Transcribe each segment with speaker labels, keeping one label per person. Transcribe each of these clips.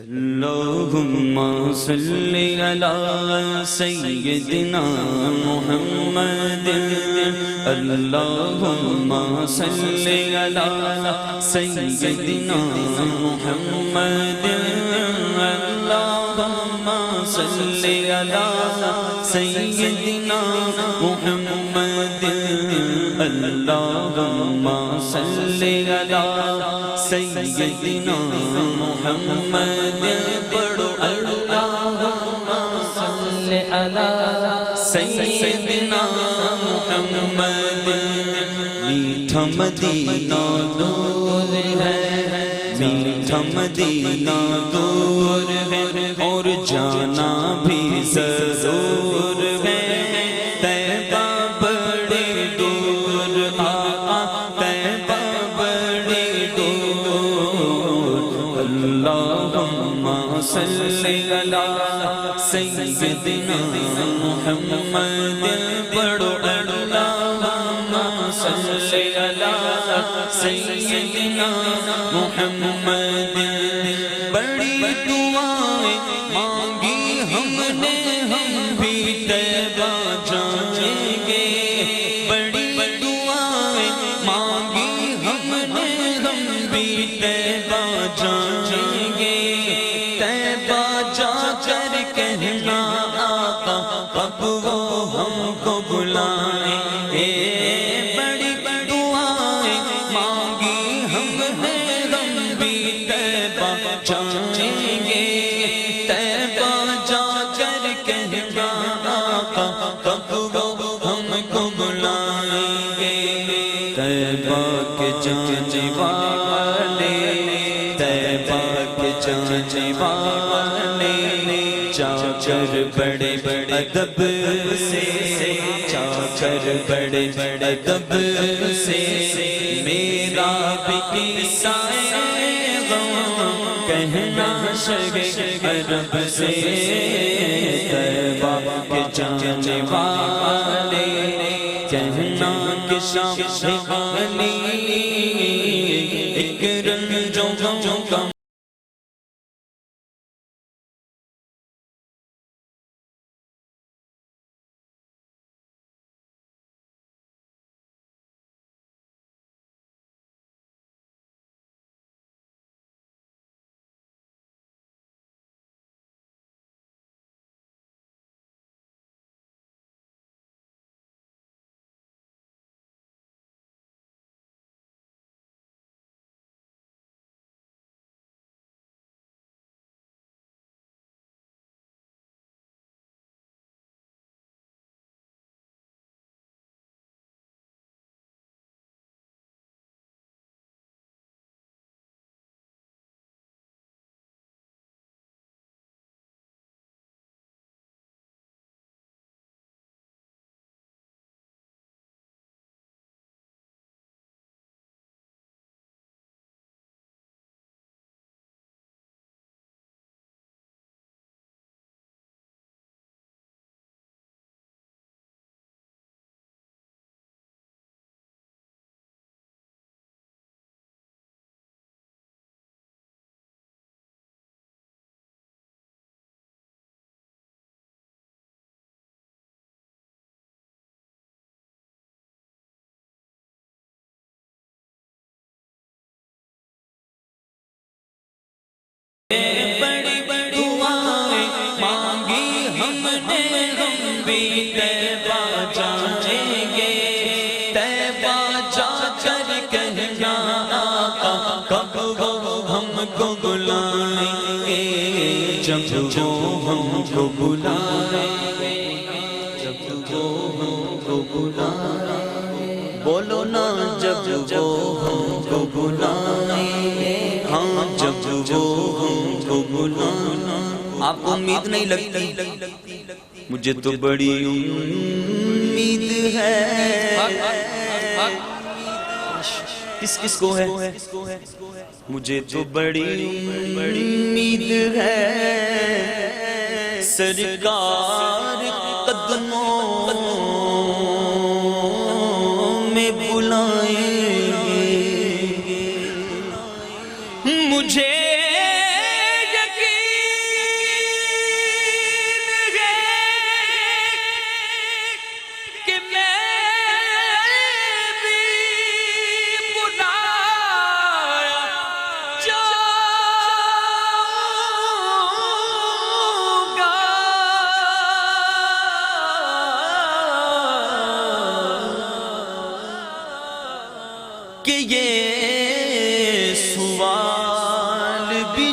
Speaker 1: اللہم صلی علی سیدنا محمد اللہم صلی علی سیدنا محمد اللہم صلی علی سیدنا محمد اللہم صلی علی سیدنا محمد پڑھو اللہم صلی علی سیدنا محمد میٹھا مدینہ دور ہے میٹھا مدینہ دور ہے اور جانا بھی ضرور ہے طیبہ بڑے دور طیبہ بڑے دور اللہم صلی علی سیدنا محمد پڑھو اللہم صلی علی سیدنا محمد بڑی دعائیں مانگی ہم نے ہم بھی طیبہ جائیں گے بڑی دعائیں مانگی ہم نے ہم بھی طیبہ جائیں گے طیبہ جا کر کہنا آقا اب وہ ہم کو بلائیں بڑی دعائیں مانگی ہم نے ہم بھی طیبہ جائیں گے طیبہ جا کر کہنا آقا اب وہ ہم کو بلائیں گے طیبہ کے جانے والے طیبہ کے جانے والے جا کر بڑے بڑے ادب سے جا کر بڑے بڑے ادب سے میرا بھی قصہ غم کہنا شگے عرب سے طیبہ کے جانے والے کہنا کہ شاہ علی ایک رنجوں کا بڑی دعائیں مانگی ہم نے ہم بھی طیبہ جائیں گے طیبہ جا کر کہنا آقا کب وہ ہم کو بلائیں گے جب وہ ہم کو بلائیں گے جب وہ ہم کو بلائیں بولو نا جب وہ ہم کو بلائیں ہاں جب وہ ہم کو بلانا آپ کو امید نہیں لگتی مجھے تو بڑی امید ہے کس کس کو ہے مجھے تو بڑی امید ہے سرکار قدموں میں بلائیں گے مجھے یقین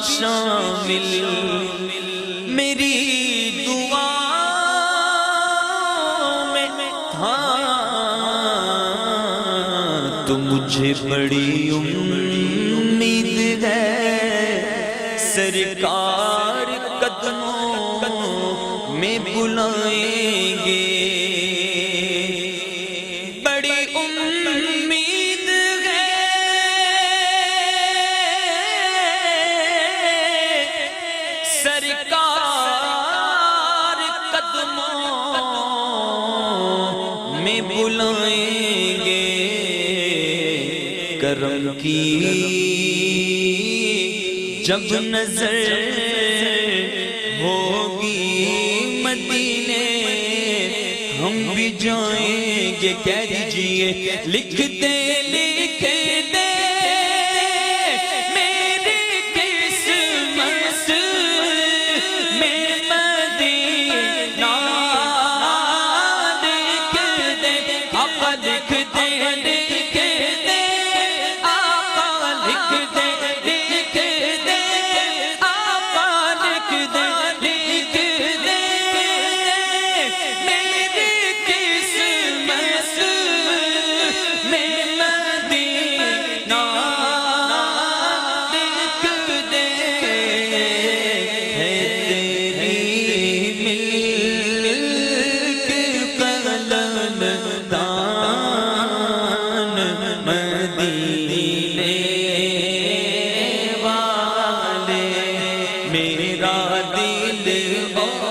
Speaker 1: شامل میری دعا میں تھا تو مجھے بڑی امید ہے سرکار قدموں میں بلائیں گے بڑی امید ہے سرکار قدموں میں بلائیں گے کرم کی جب نظر ہوگی مدینے ہم بھی جائیں گے کہہ دیجئے لکھ دے لکھ دے میری قسمت میں مدینہ لکھ دے آقا لکھ دے لکھ دے آقا لکھ دے میرا دل